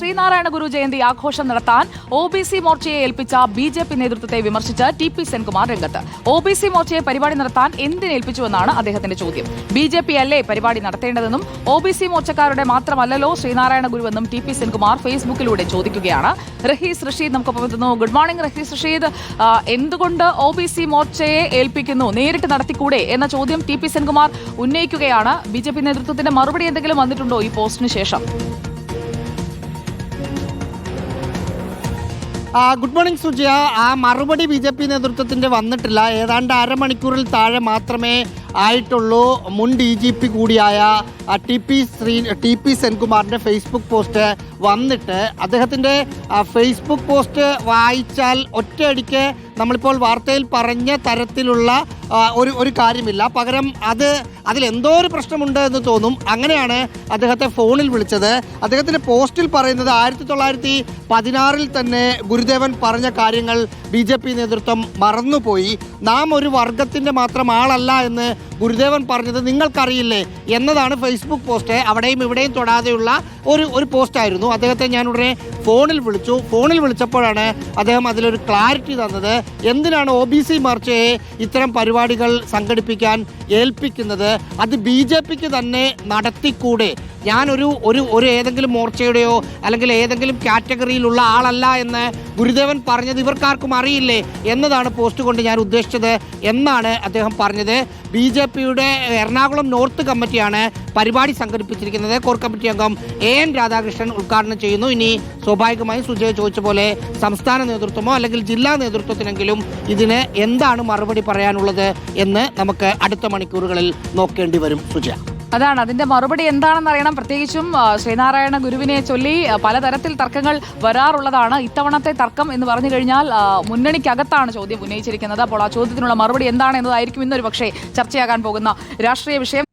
ശ്രീനാരായണ ഗുരു ജയന്തി ആഘോഷം നടത്താൻ ഒബിസി മോർച്ചയെ ഏൽപ്പിച്ച ബിജെപി നേതൃത്വത്തെ വിമർശിച്ച് ടി.പി. സെൻകുമാർ രംഗത്ത്. ഒബിസി മോർച്ചയെ പരിപാടി നടത്താൻ എന്തിനേൽപ്പിച്ചുവെന്നാണ് അദ്ദേഹത്തിന്റെ ചോദ്യം. ബിജെപി അല്ലേ പരിപാടി നടത്തേണ്ടതെന്നും ഒബിസി മോർച്ചക്കാരുടെ മാത്രമല്ലല്ലോ ശ്രീനാരായണ ഗുരുവെന്നും ടി.പി. സെൻകുമാർ ഫേസ്ബുക്കിലൂടെ ചോദിക്കുകയാണ്. റഹീസ് റഷീദ് നമുക്കൊപ്പം എത്തുന്നു. Good morning Rahees Rasheed. എന്തുകൊണ്ട് ഒബിസി മോർച്ചയെ ഏൽപ്പിക്കുന്നു, നേരിട്ട് നടത്തിക്കൂടെ എന്ന ചോദ്യം ടി.പി. സെൻകുമാർ ഉന്നയിക്കുകയാണ്. ബിജെപി നേതൃത്വത്തിന്റെ മറുപടി എന്തെങ്കിലും വന്നിട്ടുണ്ടോ ഈ പോസ്റ്റിന് ശേഷം? Good morning Sujiya. ആ മറുപടി ബി.ജെ.പി. നേതൃത്വത്തിൻ്റെ വന്നിട്ടില്ല. ഏതാണ്ട് അരമണിക്കൂറിൽ താഴെ മാത്രമേ ആയിട്ടുള്ളൂ. മുൻ DGP കൂടിയായ ടി.പി. സെൻകുമാറിൻ്റെ ഫേസ്ബുക്ക് പോസ്റ്റ് വന്നിട്ട്. അദ്ദേഹത്തിൻ്റെ ഫേസ്ബുക്ക് പോസ്റ്റ് വായിച്ചാൽ ഒറ്റയടിക്ക് നമ്മളിപ്പോൾ വാർത്തയിൽ പറഞ്ഞ തരത്തിലുള്ള ഒരു കാര്യമില്ല. പകരം അതിലെന്തോ ഒരു പ്രശ്നമുണ്ട് എന്ന് തോന്നും. അങ്ങനെയാണ് അദ്ദേഹത്തെ ഫോണിൽ വിളിച്ചത്. അദ്ദേഹത്തിൻ്റെ പോസ്റ്റിൽ പറയുന്നത് 1916 തന്നെ ഗുരുദേവൻ പറഞ്ഞ കാര്യങ്ങൾ ബി.ജെ.പി. നേതൃത്വം മറന്നുപോയി. നാം ഒരു വർഗത്തിൻ്റെ മാത്രം ആളല്ല എന്ന് ഗുരുദേവൻ പറഞ്ഞത് നിങ്ങൾക്കറിയില്ലേ എന്നതാണ് ഫേസ്ബുക്ക് പോസ്റ്റ്. അവിടെയും ഇവിടെയും തൊടാതെയുള്ള ഒരു പോസ്റ്റായിരുന്നു. അദ്ദേഹത്തെ ഞാൻ ഉടനെ ഫോണിൽ വിളിച്ചു. ഫോണിൽ വിളിച്ചപ്പോഴാണ് അദ്ദേഹം അതിലൊരു ക്ലാരിറ്റി തന്നത്. എന്തിനാണ് ഒബിസി മോർച്ചയെ ഇത്തരം പരിപാടികൾ സംഘടിപ്പിക്കാൻ ഏൽപ്പിക്കുന്നത്? അത് ബി.ജെ.പിക്ക് തന്നെ നടത്തിക്കൂടെ? ഞാനൊരു ഏതെങ്കിലും മോർച്ചയുടെയോ അല്ലെങ്കിൽ ഏതെങ്കിലും കാറ്റഗറിയിലുള്ള ആളല്ല എന്ന് ഗുരുദേവൻ പറഞ്ഞത് ഇവർക്കാർക്കും അറിയില്ലേ എന്നതാണ് പോസ്റ്റ് കൊണ്ട് ഞാൻ ഉദ്ദേശിച്ചത് എന്നാണ് അദ്ദേഹം പറഞ്ഞത്. ബി.ജെ.പിയുടെ എറണാകുളം നോർത്ത് കമ്മിറ്റിയാണ് പരിപാടി സംഘടിപ്പിച്ചിരിക്കുന്നത്. കോർ കമ്മിറ്റി അംഗം AN രാധാകൃഷ്ണൻ ഉദ്ഘാടനം ചെയ്യുന്നു. ഇനി സ്വാഭാവികമായും സുജയ ചോദിച്ച പോലെ സംസ്ഥാന നേതൃത്വമോ അല്ലെങ്കിൽ ജില്ലാ നേതൃത്വത്തിനെങ്കിലും ഇതിന് എന്താണ് മറുപടി പറയാനുള്ളത് എന്ന് നമുക്ക് അടുത്ത മണിക്കൂറുകളിൽ നോക്കേണ്ടി വരും സുജയ. അതാണ് അതിന്റെ മറുപടി എന്താണെന്ന് അറിയണം. പ്രത്യേകിച്ചും ശ്രീനാരായണ ഗുരുവിനെ ചൊല്ലി പലതരത്തിൽ തർക്കങ്ങൾ വരാറുള്ളതാണ്. ഇത്തവണത്തെ തർക്കം എന്ന് പറഞ്ഞു കഴിഞ്ഞാൽ മുന്നണിക്കകത്താണ് ചോദ്യം ഉന്നയിച്ചിരിക്കുന്നത്. അപ്പോൾ ആ ചോദ്യത്തിനുള്ള മറുപടി എന്താണ് എന്നതായിരിക്കും ഇന്നൊരു പക്ഷേ ചർച്ചയാകാൻ പോകുന്ന രാഷ്ട്രീയ വിഷയം.